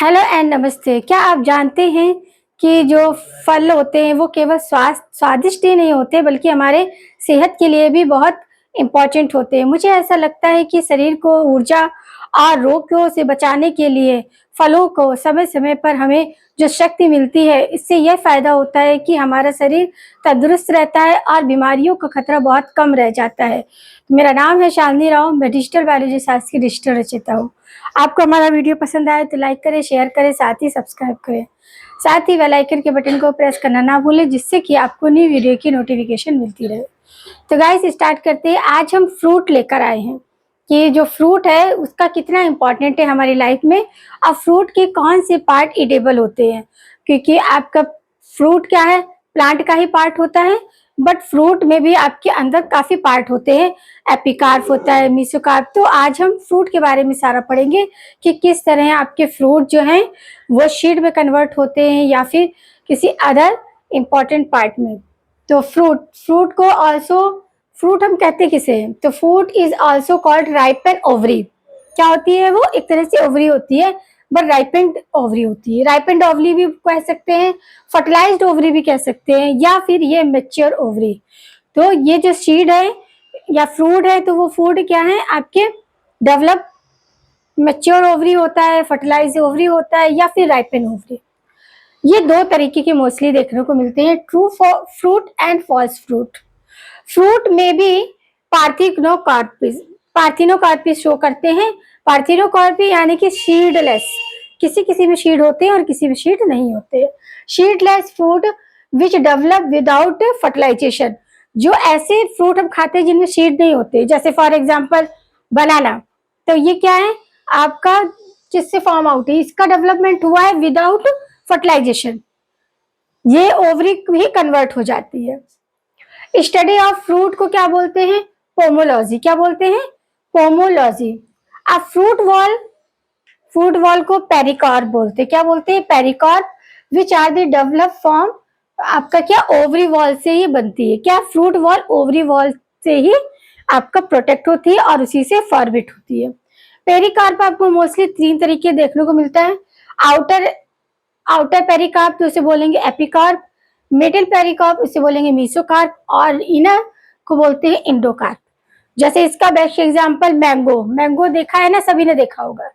Hello and नमस्ते। क्या आप जानते हैं कि जो फल होते हैं वो केवल स्वादिष्ट ही नहीं होते बल्कि हमारे सेहत के लिए भी बहुत इम्पोर्टेंट होते हैं। मुझे ऐसा लगता है कि शरीर को ऊर्जा और रोगों से बचाने के लिए फलों को समय-समय पर हमें जो शक्ति मिलती है, इससे यह फ़ायदा होता है कि हमारा शरीर तंदुरुस्त रहता है और बीमारियों का खतरा बहुत कम रह जाता है। मेरा नाम है शालिनी राव, मैं डिजिटल बायोलॉजी शास्त्र की डिजिटल रचयिता हूँ। आपको हमारा वीडियो पसंद आए तो लाइक करें, शेयर करें, साथ ही सब्सक्राइब करें। साथ ही बेल आइकन के बटन को प्रेस करना ना भूलें जिससे कि आपको न्यू वीडियो की नोटिफिकेशन मिलती रहे। तो गाइस स्टार्ट करते हैं। आज हम फ्रूट लेकर आए हैं कि जो फ्रूट है उसका कितना इम्पोर्टेंट है हमारी लाइफ में और फ्रूट के कौन से पार्ट ईटेबल होते हैं, क्योंकि आपका फ्रूट क्या है, प्लांट का ही पार्ट होता है, बट फ्रूट में भी आपके अंदर काफ़ी पार्ट होते हैं। एपिकार्प होता है, मेसोकार्प। तो आज हम फ्रूट के बारे में सारा पढ़ेंगे कि किस तरह आपके फ्रूट जो हैं वो सीड में कन्वर्ट होते हैं या फिर किसी अदर इम्पॉर्टेंट पार्ट में। तो फ्रूट को ऑल्सो फ्रूट हम कहते किसे हैं, तो fruit is also called ripen ovary. क्या होती है वो? एक तरह से ओवरी होती है, बट राइपेंड ओवरी होती है। राइपेंड ओवरी भी कह सकते हैं, फर्टिलाइज्ड ओवरी भी कह सकते हैं, या फिर ये मैच्योर ओवरी। तो ये जो सीड है या फ्रूट है, तो वो फ्रूट क्या है आपके डेवलप मैच्योर ओवरी होता है, फर्टिलाइज ओवरी होता है, या फिर राइपेन ओवरी। ये दो तरीके के मोस्टली देखने को मिलते हैं, true fruit and false fruit. Fruit में भी पार्थिनोकार्पिस पार्थिनोकार्पिस शो करते हैं। पार्थिनोकार्पी यानी कि सीडलेस, किसी किसी में सीड होते हैं और किसी में सीड नहीं होते। Seedless fruit which develop without fertilization. जो ऐसे फ्रूट हम खाते हैं जिनमें सीड नहीं होते, जैसे फॉर एग्जांपल बनाना, तो ये क्या है आपका, जिससे फॉर्म आउट है, इसका डेवलपमेंट हुआ है विदाउट फर्टिलाइजेशन, ये ओवरी भी कन्वर्ट हो जाती है। स्टडी ऑफ फ्रूट को क्या बोलते हैं? पोमोलॉजी। क्या बोलते हैं? पोमोलॉजी। अब फ्रूट वॉल को पेरिकार्प बोलते हैं। क्या बोलते हैं? Pericarp, which are the develop form आपका क्या ओवरी वॉल से ही बनती है। क्या? फ्रूट वॉल ओवरी वॉल से ही आपका प्रोटेक्ट होती है और उसी से फॉर्मेट होती है। पेरिकार्प आपको मोस्टली तीन तरीके देखने को मिलता है। आउटर आउटर पेरिकार्प तो उसे बोलेंगे एपिकार्प, मिडिल पेरिकार्प उसे बोलेंगे मेसोकार्प, और इनर को बोलते हैं इंडोकार्प। जैसे इसका बेस्ट एग्जांपल मैंगो देखा है ना, सभी ने देखा होगा।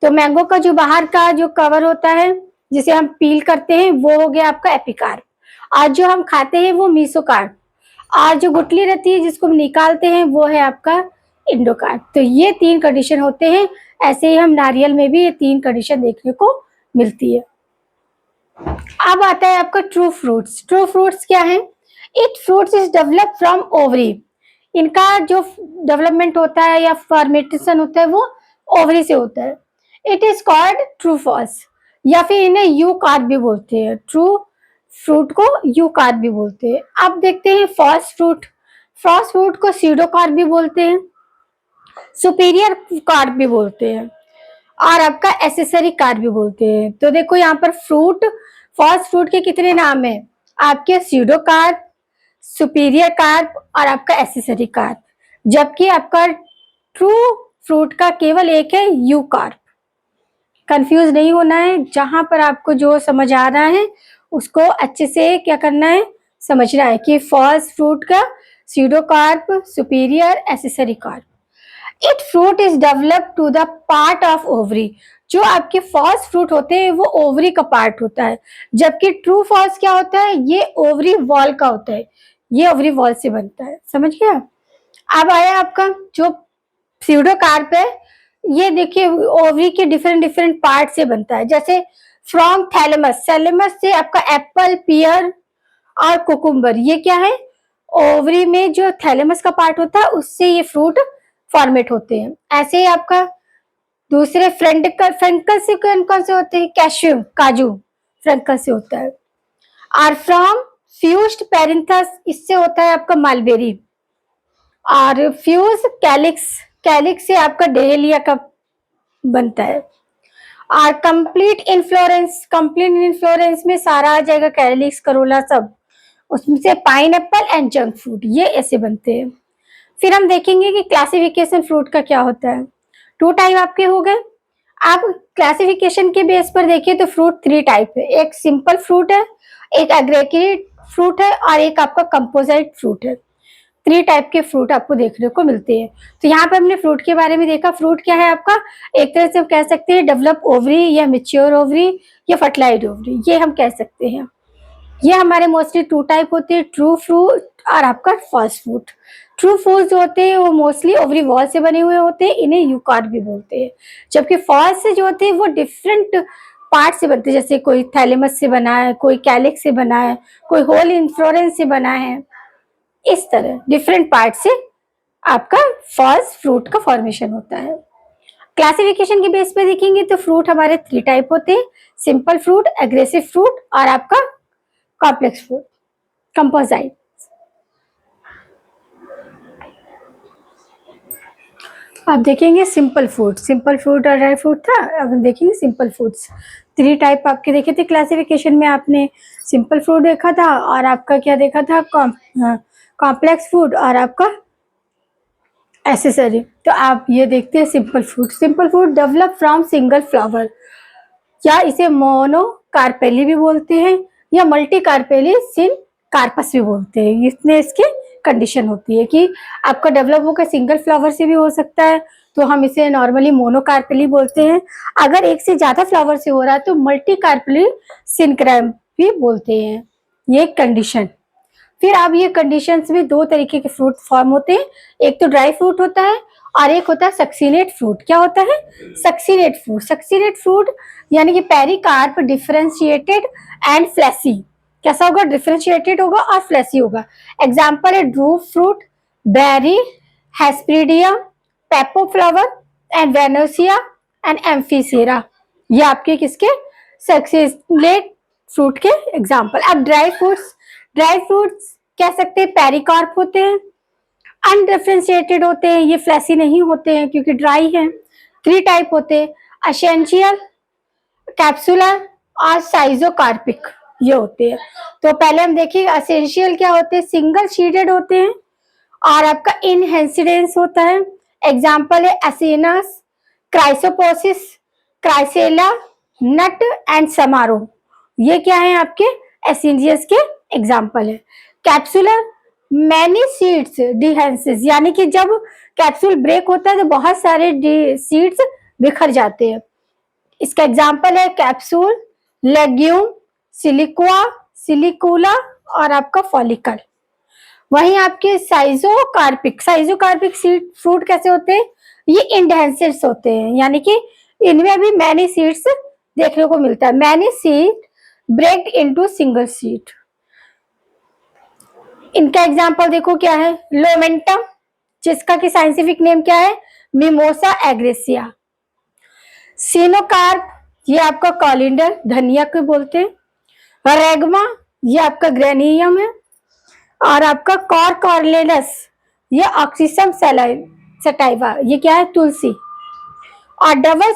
तो मैंगो का जो बाहर का जो कवर होता है जिसे हम पील करते हैं वो हो गया आपका एपिकार्प, और जो हम खाते हैं वो मेसोकार्प, और जो गुठली रहती है जिसको हम निकालते हैं वो है आपका इंडोकार्प। तो ये तीन कंडीशन होते हैं। ऐसे ही हम नारियल में भी ये तीन कंडीशन देखने को मिलती है। अब आता है आपका ट्रू फ्रूट्स। ट्रू फ्रूट्स क्या है? It fruits is develop from ovary. इनका जो डेवलपमेंट होता है या फॉर्मेटेशन होता है वो ओवरी से होता है। It is called true false, या फिर इन्हें यू कार्प भी बोलते हैं। ट्रू फ्रूट को यू कार्प भी बोलते हैं। अब देखते हैं फॉल्स फ्रूट। फॉल्स फ्रूट को सीडो कार्प भी बोलते हैं, सुपीरियर कार्प भी बोलते हैं, और आपका एसेसरी कार्प भी बोलते हैं। तो देखो यहाँ पर फॉल्स फ्रूट के कितने नाम है आपके? सीडो कार्प, सुपीरियर कार्प और आपका एसेसरी कार्प, जबकि आपका ट्रू फ्रूट का केवल एक है यू कार्प। कंफ्यूज नहीं होना है, जहां पर आपको जो समझ आ रहा है उसको अच्छे से क्या करना है, समझना है कि फॉल्स फ्रूट का pseudocarp, superior, accessory carp. It fruit is develop to the part of ovary. जो आपके फॉल्स फ्रूट होते हैं वो ओवरी का पार्ट होता है, जबकि ट्रू फॉल्स क्या होता है, ये ओवरी वॉल का होता है, ये ओवरी वॉल से बनता है। समझ गया? अब आया आपका जो सीडोकार्प है, ये देखिए ओवरी के डिफरेंट डिफरेंट पार्ट से बनता है। जैसे फ्रॉम थैलेमस, थैलेमस से आपका एप्पल, पियर और कुकुम्बर, ये क्या है? ओवरी में जो थैलेमस का पार्ट होता है उससे ये फ्रूट फॉर्मेट होते हैं। ऐसे ही आपका दूसरे फ्रंकल से कौन से होते हैं? कैश्यू, काजू फ्रंकल से होता है। और फ्रॉम फ्यूज्ड पेरिंथस, इससे होता है आपका मालबेरी। और फ्यूज कैलिक्स, कैलिक्स से आपका डेलिया का बनता है। और कंप्लीट इन्फ्लोरेंस में सारा आ जाएगा, कैलिक्स, करोला सब। उसमें से पाइनएप्पल एंड जंक फ्रूट, ये ऐसे बनते हैं। फिर हम देखेंगे कि क्लासिफिकेशन फ्रूट का क्या होता है। टू टाइप आपके हो गए, आप क्लासिफिकेशन के बेस पर देखिए तो फ्रूट 3 टाइप है, एक सिंपल फ्रूट है, एक एग्रीगेट फ्रूट है और एक आपका कंपोजिट फ्रूट है। 3 टाइप के फ्रूट आपको देखने को मिलते हैं। तो यहाँ पे हमने फ्रूट के बारे में देखा। फ्रूट क्या है आपका, एक तरह से हम कह सकते हैं डेवलप ओवरी या मैच्योर ओवरी या फर्टिलाइज्ड ओवरी, ये हम कह सकते हैं। ये हमारे मोस्टली 2 टाइप होते हैं, ट्रू फ्रूट और आपका फॉल्स फ्रूट। ट्रू फ्रूट जो होते हैं वो मोस्टली ओवरी वॉल से बने हुए होते हैं, इन्हें यूकार्ड भी बोलते हैं। जबकि फॉल्स से जो होते हैं वो डिफरेंट पार्ट से बनते हैं, जैसे कोई थैलेमस से बना है, कोई कैलिक्स से बना है, कोई होल इन्फ्लोरेंस से बना है। इस तरह डिफरेंट पार्ट से आपका फॉल्स फ्रूट का फॉर्मेशन होता है। क्लासिफिकेशन के बेस पे देखेंगे तो फ्रूट हमारे 3 टाइप होते हैं, सिंपल फ्रूट, एग्रेसिव फ्रूट और आपका कॉम्प्लेक्स फ्रूट, कंपोजिट। आप देखेंगे सिंपल फ्रूट और ड्राई फ्रूट था। अब हम देखेंगे सिंपल फ्रूट्स। 3 टाइप आपके देखे थे क्लासिफिकेशन में, आपने सिंपल फ्रूट देखा था और आपका क्या देखा था, कॉम्प्लेक्स फ्रूट और आपका एसेसरी। तो आप ये देखते हैं simple fruit. Simple fruit develop from single flower, या इसे मोनोकार्पेली भी बोलते हैं या मल्टी कार्पेली सिन कार्पस भी बोलते हैं। इसमें इसकी कंडीशन होती है कि आपका डेवलप होकर सिंगल फ्लावर से भी हो सकता है, तो हम इसे नॉर्मली मोनोकार्पेली बोलते हैं। अगर एक से ज्यादा फ्लावर से हो रहा है तो मल्टी कार्पेली सिनक्रैम भी बोलते हैं। ये कंडीशन। फिर अब ये कंडीशंस में 2 तरीके के फ्रूट फॉर्म होते हैं, एक तो ड्राई फ्रूट होता है और एक होता है सक्सीनेट फ्रूट। क्या होता है, सक्सीनेट फ्रूट। सक्सीनेट फ्रूट यानी कि पेरिकार्प डिफरेंशिएटेड एंड फ्लैसी। कैसा होगा, डिफरेंशिएटेड होगा और फ्लैसी होगा। एग्जाम्पल है drupe fruit, berry, hesperidium, pepo flower and वेनोसिया एंड एम्फीसेरा। ये आपके किसके, सक्सीनेट फ्रूट के एग्जाम्पल। अब ड्राई फ्रूट्स कह सकते हैं पेरिकार्प होते हैं, अनडिफरेंशिएटेड होते हैं, ये फ्लैसी नहीं होते हैं क्योंकि ड्राई है। 3 टाइप होते हैं, एसेंशियल, कैप्सुलर और साइजोकार्पिक, ये होते हैं। तो पहले हम देखिए एसेंशियल क्या होते हैं, सिंगल शीडेड होते हैं और आपका इनहेंसिडेंस होता है। एग्जाम्पल है एसिनस, क्राइसोपोसिस, क्राइसेला, नट एंड समारो। ये क्या है आपके एसिडियस के एग्जाम्पल है। कैप्सुलर, मैनी सीड्स डिहेंसिस, यानी कि जब कैप्सूल ब्रेक होता है तो बहुत सारे सीड्स बिखर जाते हैं। इसका एग्जाम्पल है कैप्सूल, लेग्यूम, सिलिकुआ, सिलिकुला और आपका फॉलिकल। वहीं आपके साइजोकार्पिक सीड फ्रूट कैसे होते हैं, ये इंडेंसिड्स होते हैं, यानी कि इनमें भी मैनी सीड्स देखने को मिलता है। Many seed breaked into single seed. इनका एग्जाम्पल देखो क्या है, लोमेंटम, जिसका कि साइंटिफिक नेम क्या है, मिमोसा एग्रेसिया। सीनोकार्प, ये आपका कॉलिंडर, धनिया को बोलते हैं। रेगमा, ये आपका ग्रेनियम है। और आपका कॉर्कोलेनस, ये ऑक्सीसम सटाइवा, ये क्या है, तुलसी। और डबल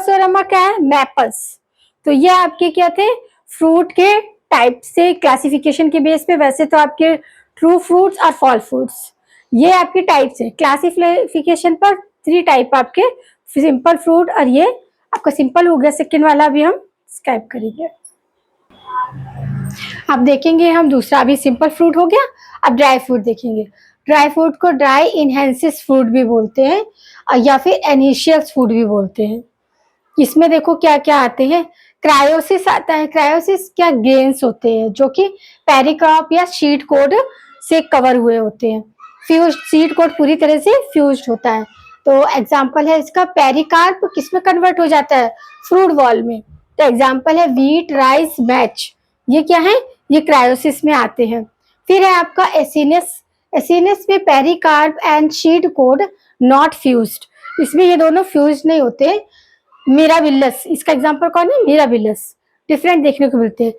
सोरमा क्या है, मैपल्स। तो ये आपके क्या थे, फ्रूट के टाइप से क्लासिफिकेशन के बेस पे। वैसे तो आपके ट्रू फ्रूट्स और फॉल फ्रूट्स, ये आपके टाइप्स है। क्लासिफिकेशन पर 3 टाइप आपके, सिंपल फ्रूट, और ये आपका सिंपल हो गया, सेकेंड वाला भी हम स्क्रैप करेंगे। अब देखेंगे हम दूसरा, अभी सिंपल फ्रूट हो गया, अब ड्राई फ्रूट देखेंगे। ड्राई फ्रूट को ड्राई इनहेंसिस फ्रूट भी बोलते हैं या फिर एनिशियस फ्रूट भी बोलते हैं। इसमें देखो क्या क्या आते हैं, क्रायोसिस आता है। क्रायोसिस क्या, ग्रेन्स होते हैं जो कि पेरिकार्प या शीट कोड से कवर हुए होते हैं। फ्यूज, शीट कोड पूरी तरह से फ्यूज्ड होता है। तो एग्जाम्पल है इसका, पेरिकार्प किसमें कन्वर्ट हो जाता है, फ्रूट वॉल में। तो एग्जाम्पल है व्हीट, राइस, मैच, ये क्या है, ये क्रायोसिस में आते हैं। फिर है आपका एसिनस। एसिनस में pericarp and sheet code not fused, इसमें ये दोनों फ्यूज नहीं होते। मिराबिलस, इसका एग्जांपल कौन है, मिराबिलस। डिफरेंट देखने को मिलते हैं।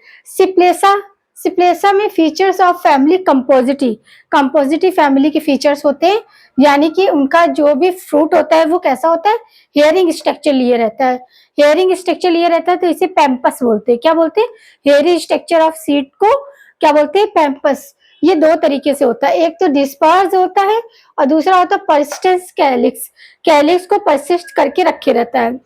सिप्लेसा में features of family Compositae family के फीचर्स होते हैं, यानी कि उनका जो भी फ्रूट होता है वो कैसा होता है, हेयरिंग स्ट्रक्चर लिए रहता है। हेयरिंग स्ट्रक्चर लिए रहता है तो इसे पैम्पस बोलते हैं। क्या बोलते हैं, हेयरिंग स्ट्रक्चर ऑफ सीड को क्या बोलते हैं, पैम्पस। ये दो तरीके से होता है, एक तो डिस्पर्स होता है और दूसरा होता है परसिस्टेंस कैलिक्स। कैलिक्स को परसिस्ट करके रखे रहता है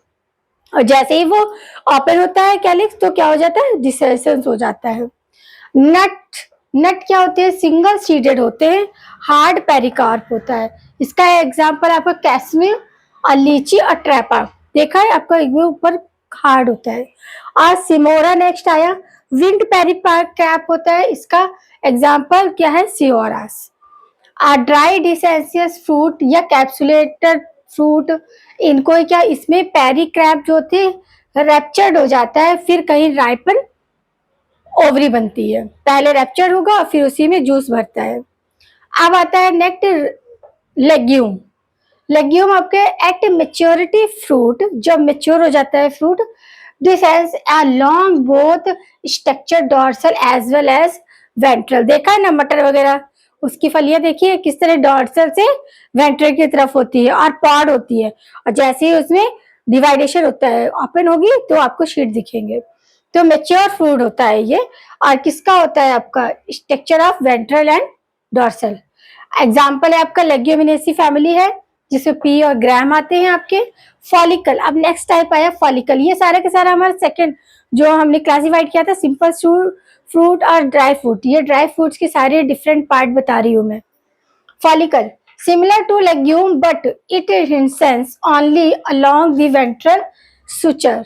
और जैसे ही वो ओपन होता है कैलिक्स तो क्या हो जाता है, डिसेसेंस हो जाता है। नट, नट क्या होते हैं, सिंगल सीडेड होते हैं, हार्ड पेरिकार्प होता है। इसका एग्जांपल आपका कैसमिर और लीची और ट्रैपा, देखा है आपका ऊपर हार्ड होता है। और सिमोरा नेक्स्ट आया, विंड पेरिकार्प होता है, इसका एग्जांपल क्या है, सियोरास। ड्राई डिसेंसियस फ्रूट या कैप्सुलेटेड फ्रूट, इनको क्या, इसमें पेरी क्रैप जो होते हैं रैप्चर्ड हो जाता है, फिर कहीं राइपन ओवरी बनती है, पहले रैप्चर होगा फिर उसी में जूस भरता है। अब आता है नेक्स्ट लेग्यूम। लेग्यूम आपके एट मेच्योरिटी फ्रूट, जब मेच्योर हो जाता है fruit, this has a long both structure dorsal as well as ventral. देखा है ना मटर वगैरह, उसकी फलियां देखिए किस तरह डॉर्सल से वेंट्रल की तरफ होती है और पॉड होती है, और जैसे ही उसमें डिवाइडेशन होता है ओपन होगी तो आपको शीट दिखेंगे। तो मेच्योर फ्रूट होता है ये, और किसका होता है आपका structure of ventral and dorsal. Example है आपका लेग्यूमिनेसी फैमिली है जिसमें पी और ग्राम आते हैं आपके। फॉलिकल, अब नेक्स्ट टाइप आया फॉलिकल, ये सारा के सारा हमारा सेकंड जो हमने क्लासिफाइड किया था, सिंपल फ्रूट और ड्राई फ्रूट, ये ड्राई फ्रूट्स के सारे डिफरेंट पार्ट बता रही हूँ मैं। Follicle similar to legume but it incense only along the ventral suture,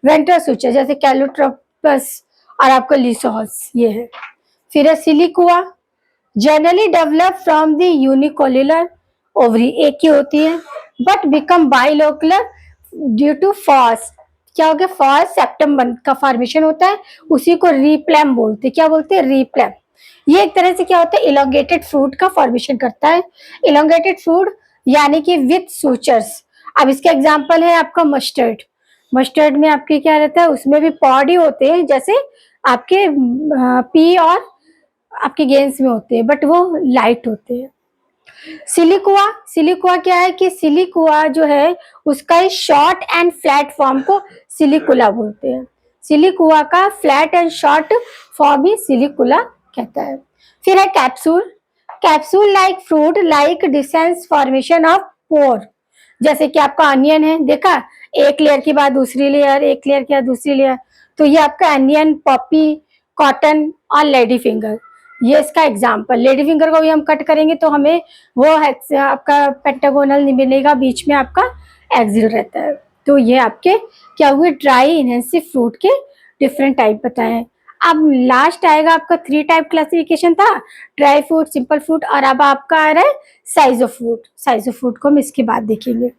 ventral suture जैसे कैलोट्रोपस और आपका लिसोस ये है। फिर है siliqua, generally develop from the unilocular ovary, एक ही होती है, but become bilocular due to false, क्या हो गया, फॉस सेप्टम का फॉर्मेशन होता है, उसी को रीप्लैम बोलते हैं। क्या बोलते हैं, रीप्लैम। ये एक तरह से क्या होता है, इलोंगेटेड फ्रूट का फॉर्मेशन करता है। इलोंगेटेड फ्रूट यानी कि विथ सूचर्स। अब इसका एग्जांपल है आपका मस्टर्ड। मस्टर्ड में आपके क्या रहता है, उसमें भी पॉड ही होते हैं जैसे आपके पी और आपके गेंस में होते हैं, बट वो लाइट होते हैं। सिलिकुआ, सिलिकुआ क्या है कि सिलिकुआ जो है उसका शॉर्ट एंड फ्लैट फॉर्म को सिलिकुला बोलते हैं। सिलिकुआ का फ्लैट एंड शॉर्ट फॉर्म ही सिलिकुला कहता है। फिर है capsule, capsule like fruit like dehiscence formation of pore, जैसे कि आपका अनियन है, देखा एक लेयर के बाद दूसरी लेयर, एक लेयर के बाद दूसरी लेयर, तो ये आपका अनियन, पॉपी, कॉटन और लेडी फिंगर, ये इसका एग्जाम्पल। लेडी फिंगर को भी हम कट करेंगे तो हमें वो आपका पेंटागोनल मिलेगा, बीच में आपका एक्सिल रहता है। तो ये आपके क्या हुए, ड्राई इनहेंसिव फ्रूट के डिफरेंट टाइप बताए। अब लास्ट आएगा आपका 3 टाइप क्लासिफिकेशन था, ड्राई फ्रूट, सिंपल फ्रूट, और अब आपका आ रहा है size of fruit. Size of fruit को हम इसके बाद देखेंगे।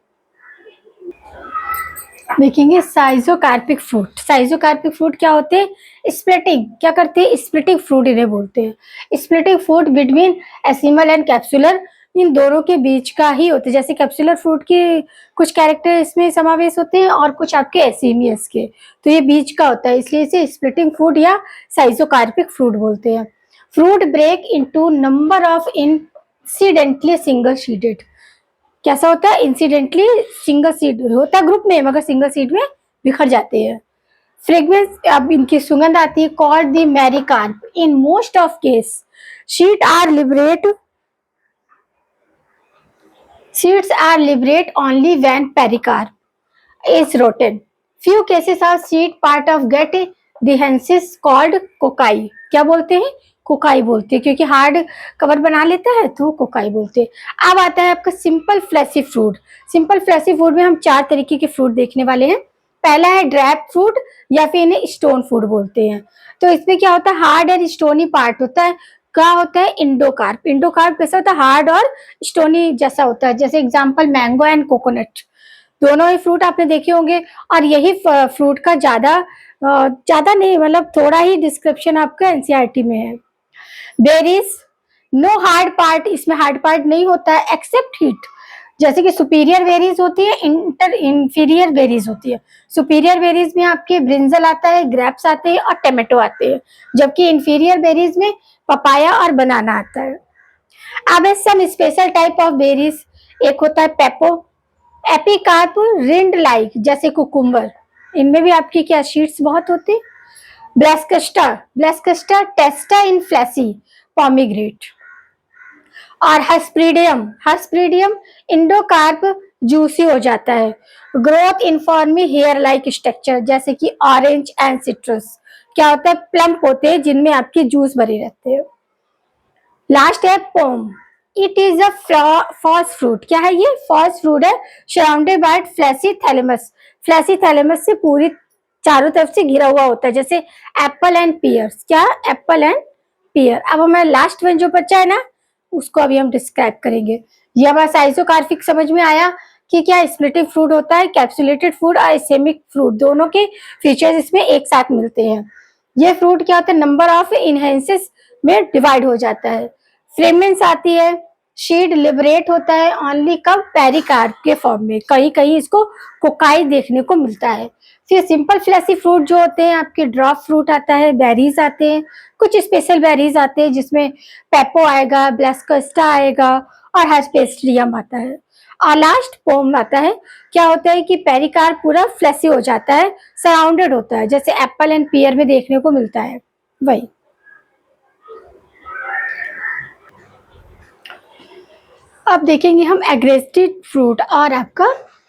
देखेंगे साइजोकार्पिक फ्रूट। साइजोकार्पिक फ्रूट क्या होते हैं, स्प्लिटिंग, क्या करते हैं, स्प्लिटिंग फ्रूट इन्हें बोलते हैं। Splitting fruit between achenial and capsular, इन दोनों के बीच का ही होते हैं। जैसे कैप्सुलर फ्रूट के कुछ कैरेक्टर इसमें समावेश होते हैं और कुछ आपके एसीमियस के, तो ये बीच का होता है, इसलिए इसे स्प्लिटिंग फ्रूट या साइजोकार्पिक फ्रूट बोलते हैं। Fruit break into number of incidentally single seeded, कैसा होता है, इंसिडेंटली सिंगल सीड होता है ग्रुप में मगर सिंगल सीड में बिखर जाते हैं। फ्रेग्रेंस, अब इनकी सुगंध आती है, called the mericarp. In most of case seeds are liberate only when pericarp is rotten. Few cases of seed part of get dehiscence called cocci, क्या बोलते हैं, कोकाई बोलते हैं, क्योंकि हार्ड कवर बना लेता है तो कोकाई बोलते हैं। अब आता है आपका simple fleshy fruit. Simple fleshy fruit में हम 4 तरीके के फ्रूट देखने वाले हैं। पहला है ड्रैप फ्रूट या फिर इन्हें स्टोन फ्रूट बोलते हैं। तो इसमें क्या होता है, हार्ड एंड स्टोनी पार्ट होता है। क्या होता है, इंडोकार्प। इंडोकार्प कैसा होता है, हार्ड और स्टोनी जैसा होता है, जैसे एग्जाम्पल मैंगो एंड कोकोनट, दोनों ही फ्रूट आपने देखे होंगे। और यही फ्रूट का ज्यादा नहीं, मतलब थोड़ा ही डिस्क्रिप्शन आपका एनसीईआरटी में है। बेरीज, नो हार्ड पार्ट, इसमें हार्ड पार्ट नहीं होता है एक्सेप्ट हीट। जैसे कि सुपीरियर बेरीज होती है, इंफीरियर बेरीज होती है। सुपीरियर बेरीज में आपके ब्रिंजल आता है, ग्रेप्स आते हैं और टमाटो आते हैं, जबकि इंफीरियर बेरीज में पपाया और बनाना आता है। अब some special type of berries, एक होता है पेपो, एपिकार्प, रिंड लाइक जैसे कुकुम्बर, इनमें भी आपकी क्या शीट्स बहुत होती है। Balausta, balausta testa in fleshy, pomegranate. और हस्पीडियम, हस्पीडियम इंडोकार्प जूसी हो जाता है। Growth in form hair like structure, जैसे कि ऑरेंज एंड सिट्रस क्या होता है, प्लम्प होते हैं जिनमें आपके जूस भरे रहते हैं। लास्ट है pome, it is a false fruit. क्या है ये? फॉल्स फ्रूट है, surrounded by fleshy thalamus, fleshy thalamus से पूरी चारों तरफ से घिरा हुआ होता है, जैसे एप्पल एंड पियर्स। क्या? एप्पल एंड पियर। अब हमारा लास्ट वन जो बचा है ना, उसको अभी हम डिस्क्राइब करेंगे। ये हमारा साइजोकार्पिक समझ में आया कि क्या स्प्लिटिंग फ्रूट होता है, कैप्सुलेटेड फ्रूट और सेमिक फ्रूट, दोनों के फीचर्स इसमें एक साथ मिलते हैं। ये फ्रूट क्या होता है, नंबर ऑफ इनहेंसेस में डिवाइड हो जाता है। फ्रेगमेंट्स आती है, शीड लिबरेट होता है ओनली कब, पेरिकार्प के फॉर्म में, कहीं कहीं इसको कोकाई देखने को मिलता है। फिर सिंपल फ्लैसी फ्रूट जो होते हैं आपके, ड्रॉप फ्रूट आता है, बेरीज आते हैं, कुछ स्पेशल बेरीज आते हैं जिसमें पेपो आएगा, ब्लास्कोस्टा आएगा और हर्पेस्ट्रियम आता है। और लास्ट पोम आता है। क्या होता है कि पेरिकार्प पूरा फ्लैसी हो जाता है, सराउंडेड होता है, जैसे एप्पल एंड पियर में देखने को मिलता है वही। अब देखेंगे हम एग्रेसिव फ्रूट और आपका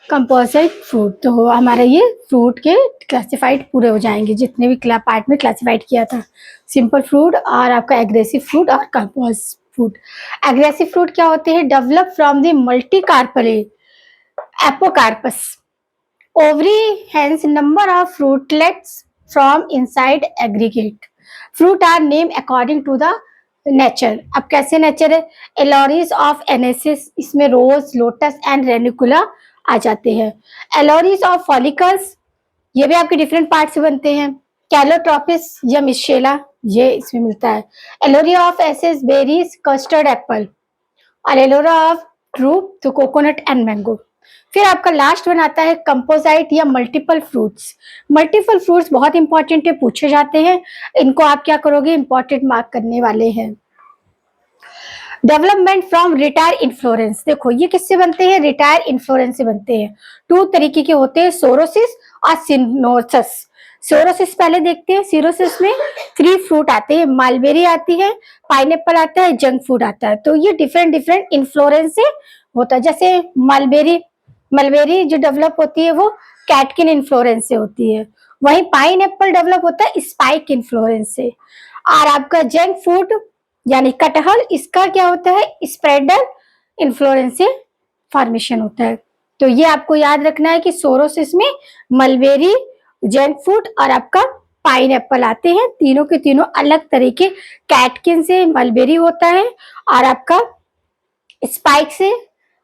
कंपोजिट फ्रूट। तो हमारा ये फ्रूट के क्लासिफाइड पूरे हो जाएंगे, जितने भी पार्ट में क्लासिफाइड किया था, सिंपल फ्रूट और आपका एग्रेसिव फ्रूट और कंपोज फ्रूट। एग्रेसिव फ्रूट क्या होते हैं, develop from the multicarpellary apocarpous ovary, hence number of fruitlets from inside aggregate. Fruit are named according to the nature. अब कैसे नेचर है, एलोरीज ऑफ एनेसिस, इसमें रोज, लोटस एंड रेनिकुला आ जाते हैं। एलोरीज ऑफ फॉलिकल्स, ये भी आपके डिफरेंट पार्ट से बनते हैं। कैलोट्रोपिस या मिशेला, ये इसमें मिलता है। एलोरी ऑफ एसेस बेरीज, कस्टर्ड एप्पल। और एलोरा ऑफ ड्रूप तो कोकोनट एंड मैंगो। फिर आपका लास्ट वन आता है कंपोजाइट या मल्टीपल फ्रूट्स। मल्टीपल फ्रूट्स बहुत इंपॉर्टेंट है, पूछे जाते हैं, इनको आप क्या करोगे, इंपॉर्टेंट मार्क करने वाले हैं। डेवलपमेंट फ्रॉम रिटायर इन्फ्लोरेंस, देखो ये किससे बनते हैं, रिटायर इन्फ्लोरेंस से बनते हैं। 2 तरीके के होते हैं, सोरोसिस और सिनोसिस। सोरोसिस पहले देखते हैं। सिरोसिस में 3 फ्रूट आते हैं, मालबेरी आती है, पाइनएप्पल आता है, जंक फूड आता है। तो ये डिफरेंट डिफरेंट इन्फ्लोरेंस से होता है। जैसे मलबेरी, मलबेरी जो डेवलप होती है वो कैटकिन इन्फ्लोरेंस से होती है, वहीं पाइनएप्पल डेवलप होता है स्पाइक इन्फ्लोरेंस से। और आपका जंक फूड यानी कटहल, इसका क्या होता है, स्प्रेडर इन्फ्लोरेंस से फॉर्मेशन होता है। तो ये आपको याद रखना है कि सोरोसिस में मलबेरी, जंक फूड और आपका पाइनएप्पल आते हैं, तीनों के तीनों अलग तरीके। कैटकिन से मलबेरी होता है और आपका स्पाइक से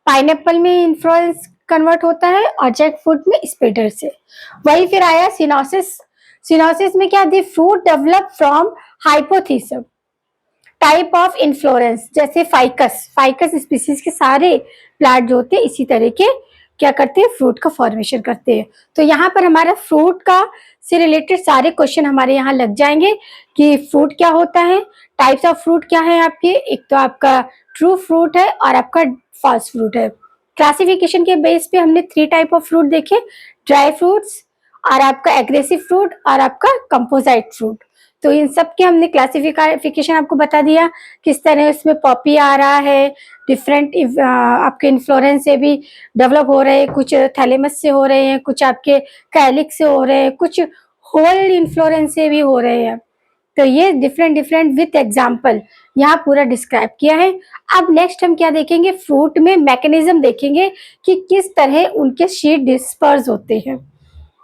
पाइनएप्पल में इन्फ्लोरेंस कन्वर्ट होता है और जैक फ्रूट में स्पेडर से। वही फिर आया सिनोसिस। सिनोसिस में क्या, the fruit develop from hypothesis type of inflorescence, जैसे फाइकस, फाइकस स्पीसीज के सारे प्लांट जो होते हैं इसी तरह के क्या करते हैं, फ्रूट का फॉर्मेशन करते हैं। तो यहाँ पर हमारा फ्रूट का से रिलेटेड सारे क्वेश्चन हमारे यहाँ लग जाएंगे कि फ्रूट क्या होता है, टाइप्स ऑफ फ्रूट क्या है आपके, एक तो आपका ट्रू फ्रूट है और आपका फॉल्स फ्रूट है। क्लासिफिकेशन के बेस पे हमने 3 टाइप ऑफ फ्रूट देखे, ड्राई फ्रूट्स और आपका एग्रेसिव फ्रूट और आपका कंपोजाइट फ्रूट। तो इन सब के हमने क्लासिफिकेशन आपको बता दिया, किस तरह उसमें पॉपी आ रहा है, डिफरेंट आपके इन्फ्लोरेंस से भी डेवलप हो रहे हैं, कुछ थैलेमस से हो रहे हैं, कुछ आपके कैलिक्स से हो रहे हैं, कुछ होल इन्फ्लोरेंस से भी हो रहे हैं। तो ये डिफरेंट डिफरेंट विथ एग्जाम्पल यहाँ पूरा डिस्क्राइब किया है। अब नेक्स्ट हम क्या देखेंगे, फ्रूट में मैकेनिज्म देखेंगे कि किस तरह उनके शीट डिस्पर्स होते हैं।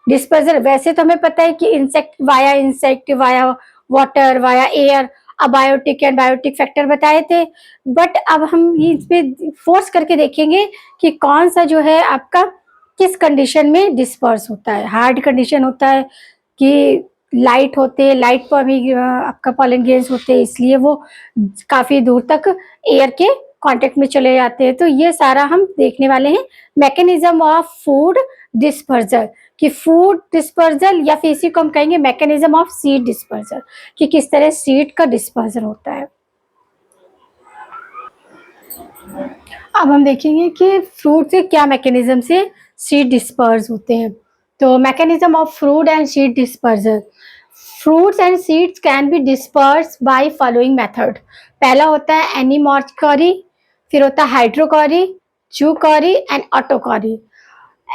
डिस्पर्जल वैसे तो हमें पता है कि insect via water via air, abiotic and biotic factor बताए थे, बट अब हम ये इस पे फोर्स करके देखेंगे कि कौन सा जो है आपका किस कंडीशन में डिस्पर्स होता है। हार्ड कंडीशन होता है कि लाइट होते हैं, लाइट पर भी आपका पॉलन ग्रेन्स होते हैं, इसलिए वो काफी दूर तक एयर के कांटेक्ट में चले जाते हैं। तो ये सारा हम देखने वाले हैं, मैकेनिज्म ऑफ फूड डिस्पर्जल, कि फूड डिस्पर्जल या फिर इसी को हम कहेंगे मैकेनिज्म ऑफ सीड डिस्पर्जल, कि किस तरह सीड का डिस्पर्जल होता है। अब हम देखेंगे कि फ्रूट से क्या मैकेनिज्म से सीड डिस्पर्स होते हैं। तो mechanism of fruit and seed dispersal, fruits and seeds can be disperse by following method. पहला होता है एनीमोर्फिकरी, फिर होता है हाइड्रोकॉरी, जूकॉरी एंड ऑटोकॉरी।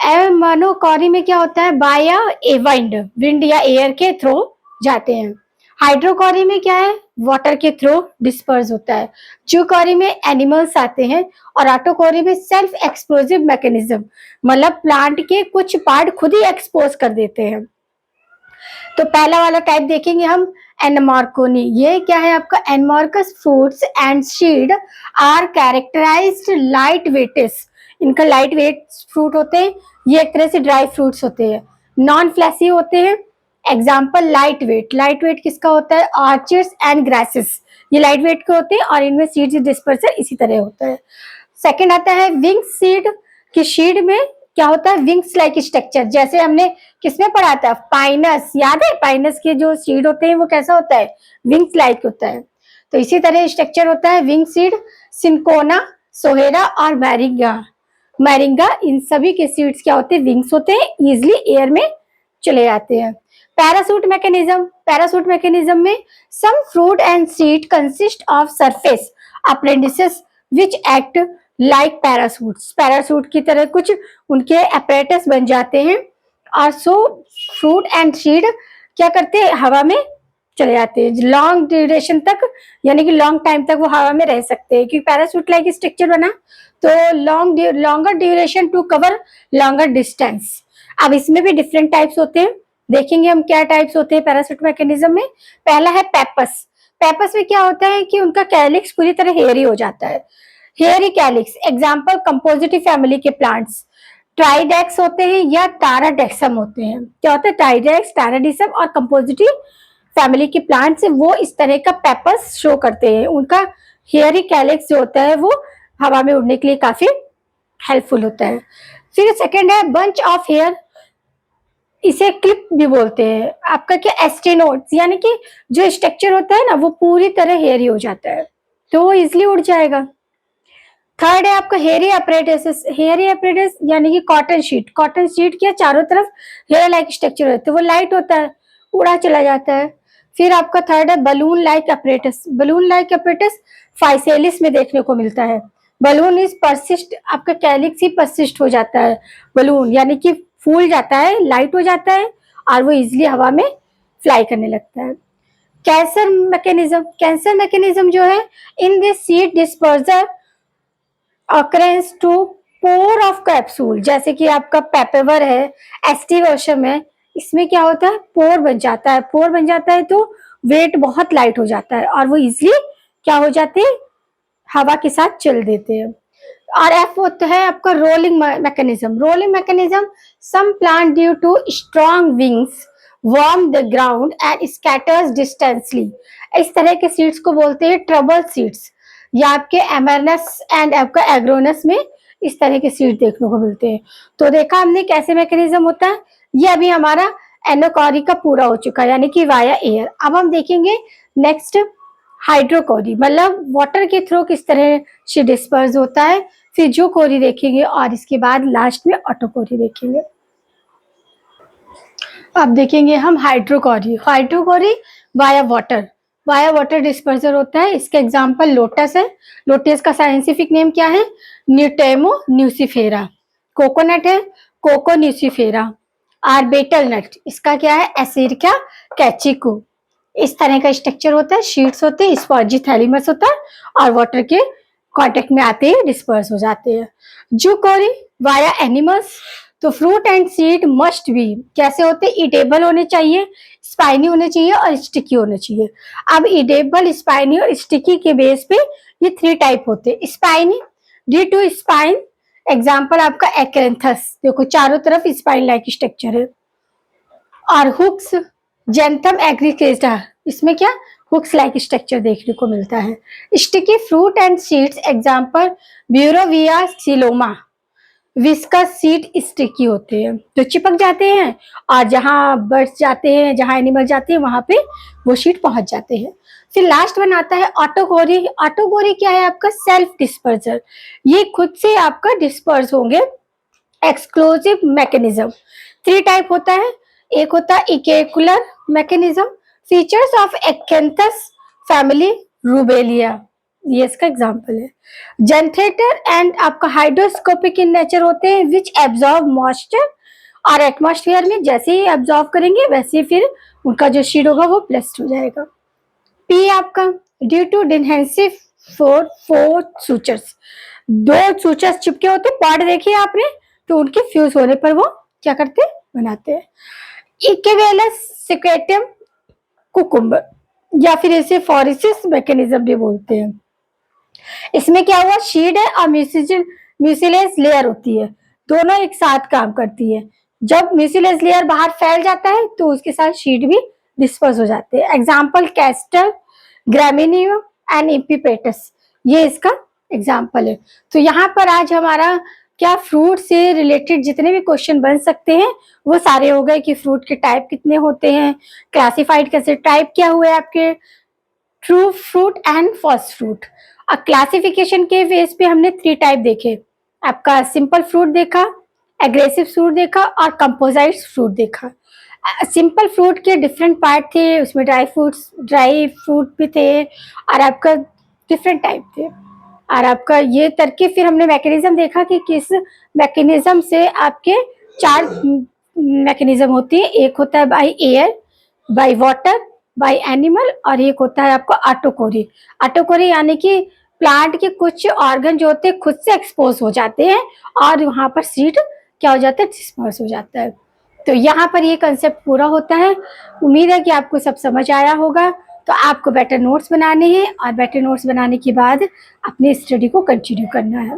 एमोनोकॉरी में क्या होता है, बाय ए विंड, विंड या एयर के थ्रू जाते हैं। हाइड्रोकॉरी में क्या है, वाटर के थ्रू डिस्पर्स होता है। जूकॉरी में एनिमल्स आते हैं। और ऑटोकॉरी में सेल्फ एक्सप्लोसिव मैकेनिज्म, मतलब प्लांट के कुछ पार्ट खुद ही एक्सपोज कर देते हैं। तो पहला वाला टाइप देखेंगे हम एनमार्कोनी। ये क्या है आपका, एनमार्कस fruits and seed are characterized light weights. इनका लाइट वेट फ्रूट होते हैं, ये एक तरह से ड्राई फ्रूट्स होते हैं, नॉन फ्लैसी होते हैं। Example light weight, light weight किसका होता है, आर्चर्स एंड ग्रासेस, ये लाइट वेट के होते हैं और इनमें सीड्स डिस्पर्सन इसी तरह होता है। सेकंड आता है विंग सीड, कि सीड में क्या होता है, विंग्स लाइक स्ट्रक्चर, जैसे हमने किसमें पढ़ा था, पाइनस, याद है, पाइनस के जो सीड होते हैं वो कैसा होता है, विंग्स लाइक होता है। तो इसी तरह स्ट्रक्चर होता है विंग सीड। सिंकोना, सोहेरा और मैरिंगा, मैरिंगा, इन सभी के सीड्स क्या होते हैं, विंग्स होते हैं, इजिली एयर में चले जाते हैं। पैरासूट मैकेनिज्म, पैरासूट मैकेनिज्म में some fruit and seed consist of surface appendages which act like parachutes, parachute की तरह कुछ उनके अपरेटस बन जाते हैं। और सो फ्रूट एंड सीड क्या करते हैं, हवा में चले जाते हैं लॉन्ग ड्यूरेशन तक, यानी कि लॉन्ग टाइम तक वो हवा में रह सकते हैं, क्योंकि पैरासूट लाइक स्ट्रक्चर बना तो longer duration to cover longer distance. अब इसमें भी डिफरेंट टाइप्स होते हैं, देखेंगे हम क्या टाइप्स होते हैं पैरासूट मैकेनिज्म में। पहला है पेपस। पेपस में क्या होता है कि उनका कैलिक्स पूरी तरह हेयरी हो जाता है, हेयरी कैलिक्स। एग्जाम्पल कंपोजिटिव फैमिली के प्लांट्स ट्राइडेक्स होते हैं या टाराडेक्सम होते हैं। क्या होता है, ट्राइडेक्स, टाराडिसम और कंपोजिटिव फैमिली के प्लांट्स वो इस तरह का पेपर्स शो करते हैं। उनका हेयरी कैलिक्स जो होता है वो हवा में उड़ने के लिए काफी हेल्पफुल होता है। फिर सेकंड है बंच ऑफ हेयर, इसे क्लिप भी बोलते हैं। आपका क्या, एस्टेनोड्स, यानी कि जो स्ट्रक्चर होता है ना वो पूरी तरह हेयरी हो जाता है तो वो इजिली उड़ जाएगा। थर्ड है आपका हेयरी अपरेटस। हेयरी अपरेटस यानी कि कॉटन शीट, कॉटन शीट के चारों तरफ हेयर लाइक स्ट्रक्चर होता है, वो लाइट होता है, उड़ा चला जाता है। फिर आपका थर्ड है balloon like apparatus. Balloon like apparatus Physalis में देखने को मिलता है। बलून इज परसिस्ट, आपका कैलिक्स ही परसिस्ट हो जाता है, बलून यानी कि फूल जाता है, लाइट हो जाता है और वो इजिली हवा में फ्लाई करने लगता है। कैंसर मैकेनिज्म, कैंसर मैकेनिज्म जो है in this seed dispersal occurrence to pore of capsule, जैसे कि आपका पेपेवर है, एस्टिवर्शम है, इसमें क्या होता है, पोर बन जाता है, पोर बन जाता है तो वेट बहुत लाइट हो जाता है और वो इजिली क्या हो जाते हैं, हवा के साथ चल देते हैं। और एफ होता है आपका rolling mechanism. Rolling mechanism some plant due to strong wings warm the ground and scatters distantly. इस तरह के सीड्स को बोलते हैं ट्रबल सीड्स, या आपके एमरनस एंड आपका एग्रोनस में इस तरह के सीड देखने को मिलते हैं। तो देखा हमने कैसे मैकेनिज्म होता है। ये अभी हमारा एनोकॉरी का पूरा हो चुका है, यानी कि वाया एयर। अब हम देखेंगे नेक्स्ट हाइड्रोकोरी, मतलब वाटर के थ्रू किस तरह से डिस्पर्स होता है। फिर जो कोरी देखेंगे और इसके बाद लास्ट में ऑटोकोरी देखेंगे। अब देखेंगे हम हाइड्रोकोरी। हाइड्रोकोरी via water, via water disperser होता है। इसके एग्जांपल लोटस है, लोटस का साइंटिफिक नेम क्या है, न्यूटेमो न्यूसिफेरा। कोकोनट है, कोको न्यूसिफेरा। और बेटल नट, इसका क्या है, एसिरिका कैचिको। इस तरह का स्ट्रक्चर होता है, शीट्स होते हैं, स्पॉन्जी थैलीमस होता है और वाटर के कांटेक्ट में आते हैं डिस्पर्स हो जाते हैं। जूकोरी वाया एनिमल्स। तो fruit and seed must be कैसे होते हैं, इडेबल होने चाहिए, स्पाइनी होने चाहिए और स्टिकी होने चाहिए। अब इडेबल, स्पाइनी और स्टिकी के बेस पे ये 3 टाइप होते हैं। Spiny due to spine, example आपका एक्रेंथस, देखो चारों तरफ स्पाइन लाइक स्ट्रक्चर है। और हुक्स, जेंथम एग्रीकेटा, इसमें क्या, हुक्स लाइक स्ट्रक्चर देखने को मिलता है। Sticky fruit and seeds, example Boerhavia Cleome. Viscous seed sticky होते हैं, तो चिपक जाते हैं और जहां बर्ड्स जाते हैं, जहां एनिमल जाते हैं वहां पे वो शीट पहुंच जाते हैं। फिर लास्ट वन आता है ऑटोकोरी। ऑटोकोरी क्या है आपका, सेल्फ डिस्पर्जर, ये खुद से आपका डिस्पर्स होंगे। एक्सक्लूसिव मैकेनिज्म 3 टाइप होता है, एक होता है इकेकुलर मैकेनिज्म, फीचर्स ऑफ एक्केंथस फैमिली रूबेलिया, ये इसका एग्जाम्पल है। जेंथेटर एंड आपका हाइड्रोस्कोपिक इन नेचर होते हैं, विच एब्जॉर्ब मॉइस्चर, और एटमॉस्फेयर में जैसे ही एब्जॉर्ब करेंगे वैसे ही फिर उनका जो शीड होगा वो प्लस्ड हो जाएगा। पी आपका ड्यू टू डिनहेंसिव फोर सूचर्स, दो सूचर्स चिपके होते, पॉड देखिए आपने, तो उनके फ्यूज होने पर वो क्या करते बनाते हैं। इक्विवेलेंस सिक्रेटम कुकुम्बर, या फिर इसे फॉरिसिस मैकेनिज्म भी बोलते हैं। इसमें क्या हुआ, शीड है और म्यूसिलेज लेयर होती है, दोनों एक साथ काम करती है। जब म्यूसिलेज लेयर बाहर फैल जाता है तो उसके साथ शीड भी डिस्पर्स हो जाते हैं। एग्जाम्पल कैस्टर, ग्रामिनियम एंड इम्पीपेटस, ये इसका एग्जाम्पल है। तो यहाँ पर आज हमारा क्या फ्रूट से रिलेटेड जितने भी क्वेश्चन बन सकते हैं वो सारे हो गए कि फ्रूट के टाइप कितने होते हैं, क्लासिफाइड कैसे, टाइप क्या हुए आपके, true fruit and false fruit. Classification के बेस पे हमने 3 टाइप देखे, आपका सिंपल फ्रूट देखा, एग्रेसिव फ्रूट देखा और कंपोजिट फ्रूट देखा। सिंपल फ्रूट के डिफरेंट पार्ट थे, उसमें ड्राई फ्रूट भी थे और आपका डिफरेंट टाइप थे। और आपका ये तरकीब फिर हमने मैकेनिज्म देखा कि किस मैकेनिज्म से आपके 4 मैकेनिज्म होती है, एक होता है by air, by water, by animal, और एक होता है आपका ऑटोकोरी। ऑटोकोरी यानी कि प्लांट के कुछ ऑर्गन जो होते हैं खुद से एक्सपोज हो जाते हैं और वहां पर सीड क्या हो जाता है, डिस्पर्स हो जाता है। तो यहाँ पर ये कंसेप्ट पूरा होता है। उम्मीद है कि आपको सब समझ आया होगा। तो आपको बेटर नोट्स बनाने हैं और बेटर नोट्स बनाने के बाद अपनी स्टडी को कंटिन्यू करना है।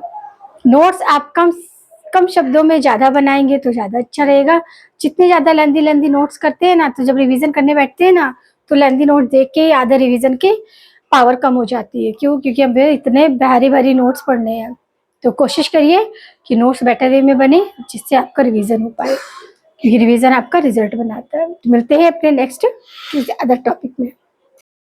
नोट्स आप कम शब्दों में ज़्यादा बनाएंगे तो ज़्यादा अच्छा रहेगा। जितने ज़्यादा लेंदी नोट्स करते हैं ना, तो जब रिवीजन करने बैठते हैं ना, तो लेंदी नोट देख के आधा रिवीजन की पावर कम हो जाती है। क्यों? क्योंकि हमें इतने भारी नोट्स पढ़ने हैं। तो कोशिश करिए कि नोट्स बेटर वे में बने, जिससे आपका रिवीजन हो पाए, क्योंकि रिवीजन आपका रिजल्ट बनाता है। तो मिलते हैं अपने नेक्स्ट अदर टॉपिक में।